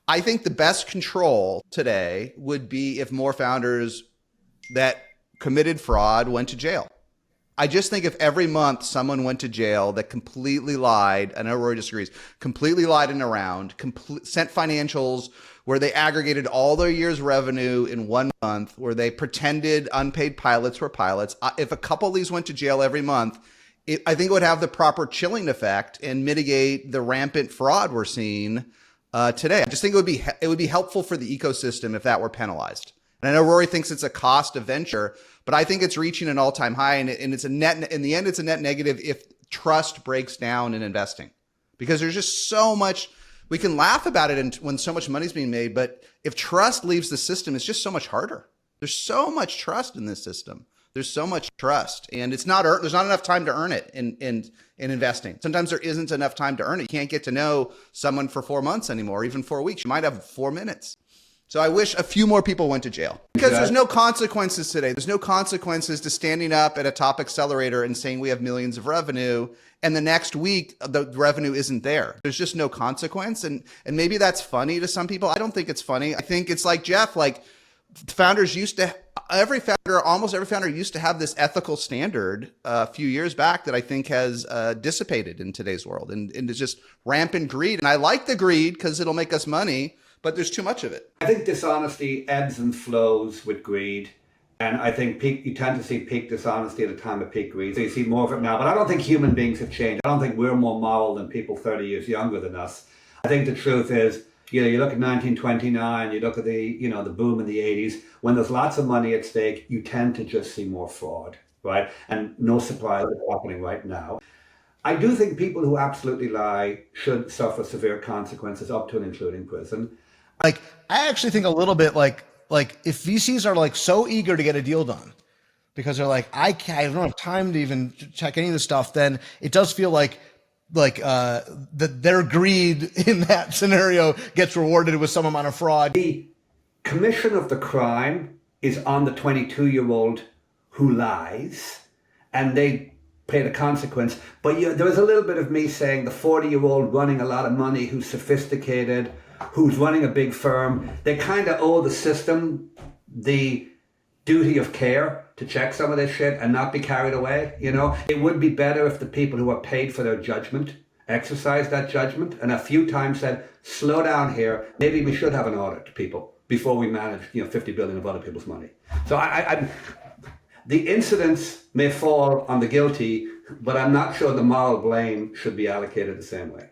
I think the best control today would be if more founders that committed fraud went to jail. I just think if every month someone went to jail that completely lied, I know Rory disagrees, completely lied in a round, sent financials where they aggregated all their year's revenue in 1 month, where they pretended unpaid pilots were pilots. If a couple of these went to jail every month, I think it would have the proper chilling effect and mitigate the rampant fraud we're seeing today. I just think it would be helpful for the ecosystem if that were penalized. And I know Rory thinks it's a cost of venture, but I think it's reaching an all-time high, and it's a net. In the end, it's a net negative if trust breaks down in investing, because there's just so much. We can laugh about it when so much money's being made, but if trust leaves the system, it's just so much harder. There's so much trust in this system. There's so much trust, and there's not enough time to earn it in investing. Sometimes there isn't enough time to earn it. You can't get to know someone for 4 months anymore, even 4 weeks. You might have 4 minutes. So I wish a few more people went to jail, because there's no consequences today. There's no consequences to standing up at a top accelerator and saying we have millions of revenue, and the next week the revenue isn't there. There's just no consequence. And maybe that's funny to some people. I don't think it's funny. I think it's like Jeff, like founders used to, almost every founder used to have this ethical standard a few years back that I think has dissipated in today's world. And it's just rampant greed. And I like the greed because it'll make us money, but there's too much of it. I think dishonesty ebbs and flows with greed. And I think you tend to see peak dishonesty at a time of peak greed. So you see more of it now. But I don't think human beings have changed. I don't think we're more moral than people 30 years younger than us. I think the truth is, you look at 1929, you look at the boom in the 80s, when there's lots of money at stake, you tend to just see more fraud, right? And no surprise is happening right now. I do think people who absolutely lie should suffer severe consequences, up to and including prison. I actually think a little bit like if VCs are like so eager to get a deal done because they're like, I don't have time to even check any of this stuff, then it does feel like their greed in that scenario gets rewarded with some amount of fraud. The commission of the crime is on the 22-year-old who lies, and they pay the consequence. But there was a little bit of me saying the 40-year-old running a lot of money, who's sophisticated, who's running a big firm, they kind of owe the system the duty of care to check some of this shit and not be carried away. It would be better if the people who are paid for their judgment exercised that judgment and a few times said, slow down here, maybe we should have an audit, people, before we manage 50 billion of other people's money. So the incidents may fall on the guilty, but I'm not sure the moral blame should be allocated the same way.